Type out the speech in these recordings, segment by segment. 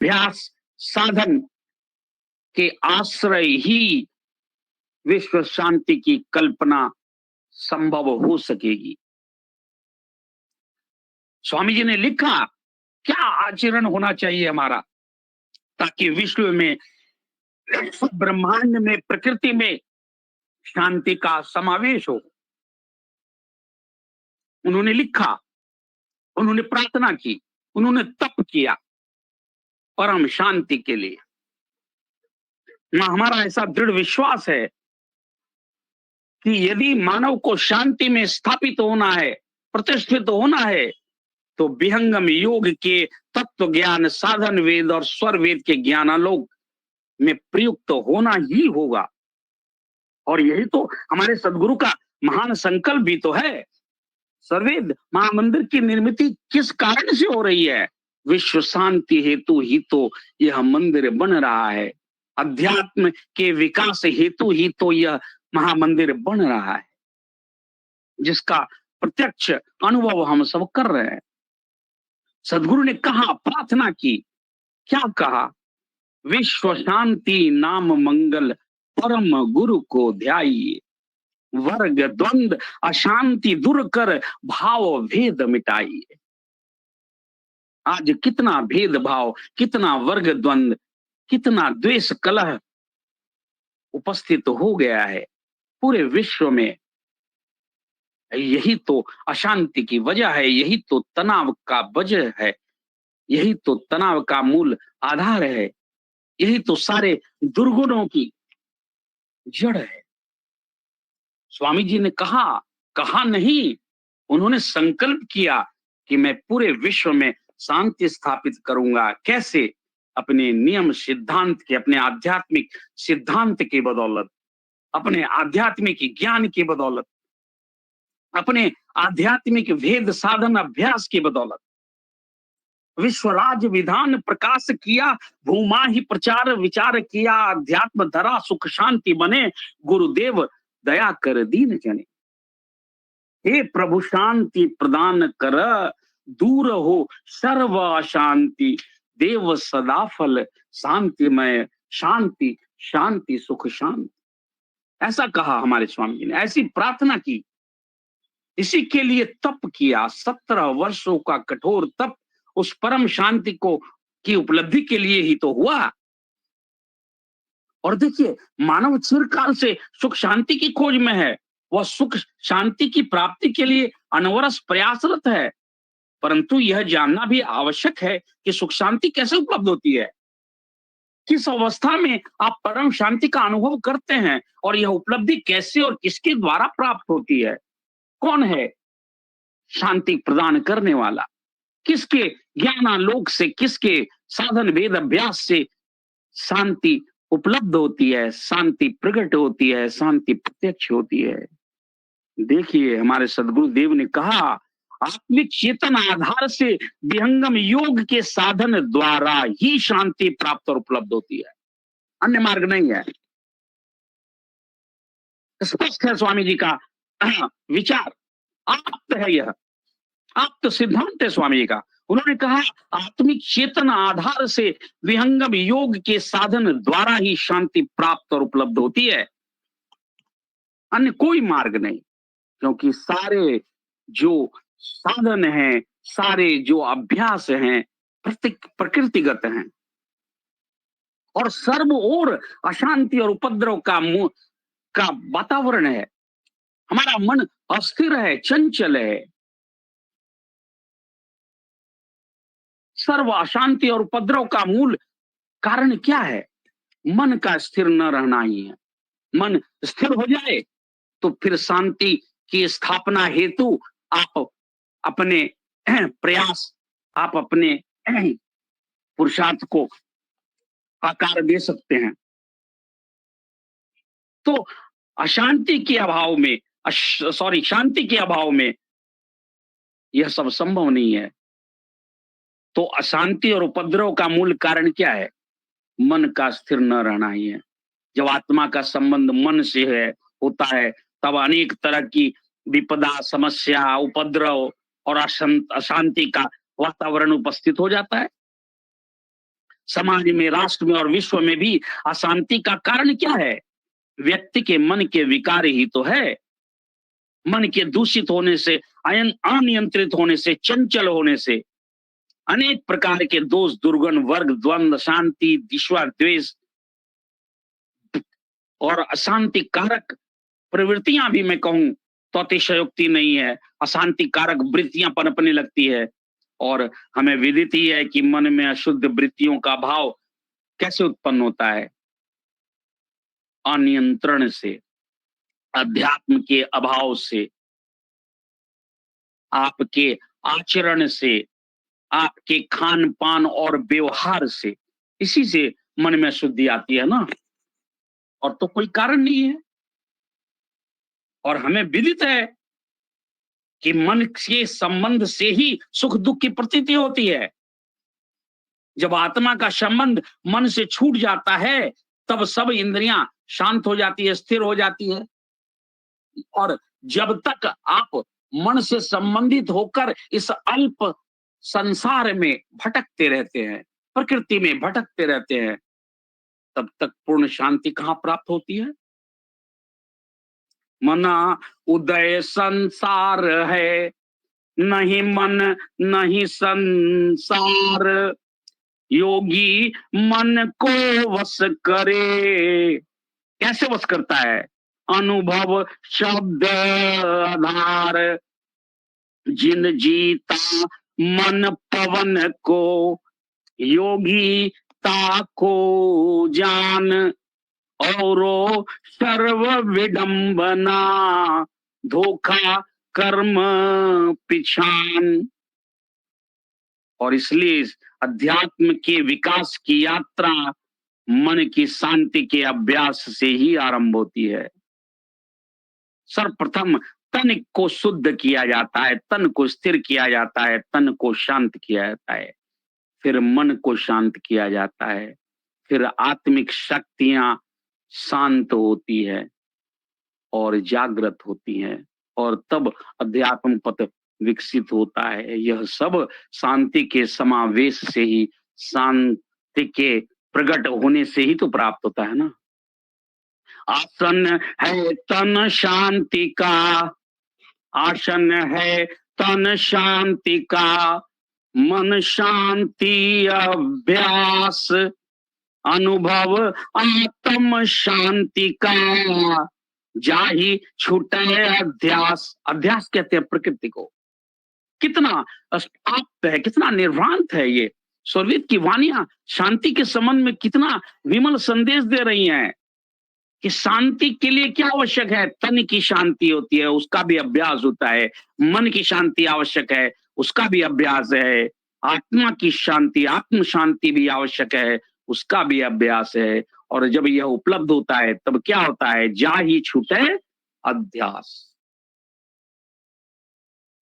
अभ्यास साधन के आश्रय ही विश्व शांति की कल्पना संभव हो सकेगी। स्वामी जी ने लिखा, क्या आचरण होना चाहिए हमारा ताकि विश्व में, ब्रह्मांड में, प्रकृति में शांति का समावेश हो। उन्होंने लिखा, उन्होंने प्रार्थना की, उन्होंने तप किया परम शांति के लिए। हमारा ऐसा दृढ़ विश्वास है कि यदि मानव को शांति में स्थापित होना है, प्रतिष्ठित होना है, तो विहंगम योग के तत्व ज्ञान साधन वेद और स्वर वेद के ज्ञानालोक में प्रयुक्त होना ही होगा। और यही तो हमारे सदगुरु का महान संकल्प भी तो है। सर्वेद महामंदिर की निर्मित किस कारण से हो रही है? विश्व शांति हेतु ही तो यह मंदिर बन रहा है। अध्यात्म के विकास हेतु ही तो यह महामंदिर बन रहा है, जिसका प्रत्यक्ष अनुभव हम सब कर रहे हैं। सदगुरु ने कहा, प्रार्थना की, क्या कहा? विश्व शांति नाम मंगल परम गुरु को ध्याइए, वर्ग द्वंद अशांति दूर कर भाव भेद मिटाइए। आज कितना भेदभाव, कितना वर्ग द्वंद, कितना द्वेष कलह उपस्थित हो गया है पूरे विश्व में। यही तो अशांति की वजह है, यही तो तनाव का वजह है, यही तो तनाव का मूल आधार है, यही तो सारे दुर्गुणों की जड़ है। स्वामी जी ने कहा नहीं, उन्होंने संकल्प किया कि मैं पूरे विश्व में शांति स्थापित करूंगा। कैसे? अपने नियम सिद्धांत के, अपने आध्यात्मिक सिद्धांत की बदौलत, अपने आध्यात्मिक ज्ञान की बदौलत, अपने आध्यात्मिक वेद साधन अभ्यास की बदौलत। विश्वराज विधान प्रकाश किया, भूमा ही प्रचार विचार किया, अध्यात्म धरा सुख शांति बने, गुरुदेव दया कर दीन जने। हे प्रभु शांति प्रदान कर, दूर हो सर्व अशांति, देव सदा फल शांतिमय, शांति शांति सुख शांति। ऐसा कहा हमारे स्वामी जी ने, ऐसी प्रार्थना की, इसी के लिए तप किया। 17 वर्षों का कठोर तप उस परम शांति को की उपलब्धि के लिए ही तो हुआ। और देखिए, मानव चिरकाल से सुख शांति की खोज में है, वह सुख शांति की प्राप्ति के लिए अनवरत प्रयासरत है। परंतु यह जानना भी आवश्यक है कि सुख शांति कैसे उपलब्ध होती है, किस अवस्था में आप परम शांति का अनुभव करते हैं, और यह उपलब्धि कैसे और किसके द्वारा प्राप्त होती है। कौन है शांति प्रदान करने वाला? किसके ज्ञानालोक से, किसके साधन वेद अभ्यास से शांति उपलब्ध होती है, शांति प्रकट होती है, शांति प्रत्यक्ष होती है। देखिए, हमारे सदगुरु देव ने कहा, आत्मिक चेतन आधार से विहंगम योग के साधन द्वारा ही शांति प्राप्त और उपलब्ध होती है, अन्य मार्ग नहीं है। स्पष्ट है स्वामी जी का विचार, आप्त है, यह आप्त सिद्धांत है स्वामी जी का। उन्होंने कहा, आत्मिक चेतन आधार से विहंगम योग के साधन द्वारा ही शांति प्राप्त और उपलब्ध होती है, अन्य कोई मार्ग नहीं। क्योंकि सारे जो साधन हैं, सारे जो अभ्यास हैं, प्रकृतिगत हैं, और सर्व ओर अशांति और उपद्रव का वातावरण है। हमारा मन अस्थिर है, चंचल है। सर्व अशांति और उपद्रव का मूल कारण क्या है? मन का स्थिर न रहना ही है। मन स्थिर हो जाए तो फिर शांति की स्थापना हेतु आप अपने प्रयास, आप अपने पुरुषार्थ को आकार दे सकते हैं। तो अशांति के अभाव में, शांति के अभाव में यह सब संभव नहीं है। तो अशांति और उपद्रव का मूल कारण क्या है? मन का स्थिर न रहना ही है। जब आत्मा का संबंध मन से होता है, तब अनेक तरह की विपदा, समस्या, उपद्रव और अशांति का वातावरण उपस्थित हो जाता है। समाज में, राष्ट्र में और विश्व में भी अशांति का कारण क्या है? व्यक्ति के मन के विकार ही तो है। मन के दूषित होने से, अनियंत्रित होने से, चंचल होने से अनेक प्रकार के दोष, दुर्गुण, वर्ग, द्वंद्व, शांति, ईर्ष्या, द्वेष और अशांति कारक प्रवृत्तियां भी मैं कहूं तो अतिशयोक्ति नहीं है। अशांति कारक वृत्तियां पनपने लगती है और हमें विदित ही है कि मन में अशुद्ध वृत्तियों का भाव कैसे उत्पन्न होता है? अनियंत्रण से, अध्यात्म के अभाव से, आपके आचरण से, आपके खान पान और व्यवहार से, इसी से मन में अशुद्धि आती है ना, और तो कोई कारण नहीं है। और हमें विदित है कि मन के संबंध से ही सुख दुख की प्रतीति होती है। जब आत्मा का संबंध मन से छूट जाता है तब सब इंद्रियां शांत हो जाती है, स्थिर हो जाती है। और जब तक आप मन से संबंधित होकर इस अल्प संसार में भटकते रहते हैं, प्रकृति में भटकते रहते हैं, तब तक पूर्ण शांति कहां प्राप्त होती है? मना उदय संसार है, नहीं मन नहीं संसार, योगी मन को वश करे। कैसे वश करता है? अनुभव शब्द आधार, जिन जीता मन पवन को, योगी ताको जान, औरो सर्व विडंबना, धोखा कर्म पिछान। और इसलिए अध्यात्म के विकास की यात्रा मन की शांति के अभ्यास से ही आरंभ होती है। सर्वप्रथम तन को शुद्ध किया जाता है, तन को स्थिर किया जाता है, तन को शांत किया जाता है, फिर मन को शांत किया जाता है, फिर आत्मिक शक्तियां शांत होती है और जागृत होती हैं, और तब अध्यात्म पथ विकसित होता है। यह सब शांति के समावेश से ही, शांति के प्रकट होने से ही तो प्राप्त होता है ना। आसन है तन शांति का, आसन है तन शांति का, मन शांति अभ्यास, अनुभव आत्म शांति का, जाहि छूटे अध्यास। अध्यास कहते हैं प्रकृति को। कितना आप्त है, कितना निर्भ्रांत है ये। स्वर्गीय की वाणियां शांति के संबंध में कितना विमल संदेश दे रही हैं कि शांति के लिए क्या आवश्यक है? तन की शांति होती है, उसका भी अभ्यास होता है। मन की शांति आवश्यक है, उसका भी अभ्यास है। आत्मा की शांति, आत्म शांति भी आवश्यक है, उसका भी अभ्यास है। और जब यह उपलब्ध होता है तब क्या होता है? जा ही छूटे अध्यास।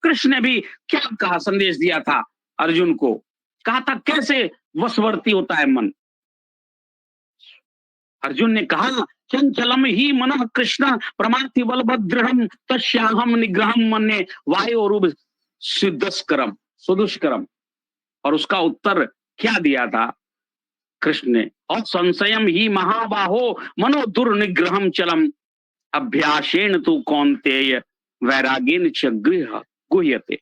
कृष्ण ने भी क्या कहा, संदेश दिया था अर्जुन को? कहा था कैसे वशवर्ती होता है मन। अर्जुन ने कहा चंचलम ही मन कृष्ण प्रमाथि बलभद्रहम तस्याहम निग्रहम मन्ये वायोरूप सिद्धस्करम सुदुष्करम। और उसका उत्तर क्या दिया था कृष्ण ने? और संशयम ही महाबाहो मनो दुर्निग्रहम चलम, अभ्यासेन तु कौन्तेय वैरागेन च गृह गुह्यते।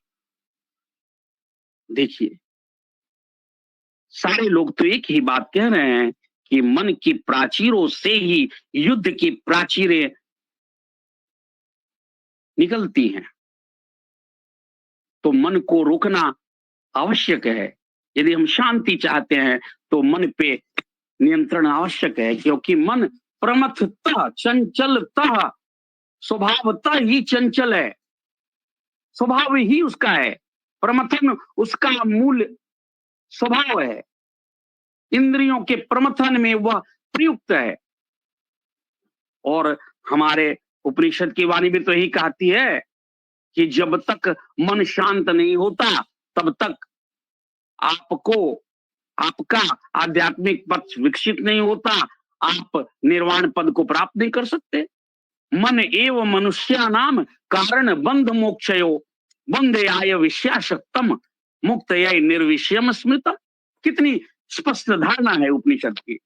देखिए, सारे लोग तो एक ही बात कह रहे हैं कि मन की प्राचीरों से ही युद्ध की प्राचीरें निकलती हैं, तो मन को रोकना आवश्यक है। यदि हम शांति चाहते हैं तो मन पे नियंत्रण आवश्यक है, क्योंकि मन प्रमथतः चंचलतः स्वभावतः ही चंचल है, स्वभाव ही उसका है। प्रमथन उसका मूल स्वभाव है, इंद्रियों के प्रमथन में वह प्रयुक्त है। और हमारे उपनिषद की वाणी भी तो यही कहती है कि जब तक मन शांत नहीं होता तब तक आपको, आपका आध्यात्मिक पथ विकसित नहीं होता, आप निर्वाण पद को प्राप्त नहीं कर सकते। मन एव मनुष्यानाम कारण बंध मोक्षयो, बंधयाय विषयाशक्तम मुक्तय निर्विषयम स्मृता। कितनी स्पष्ट धारणा है उपनिषद की।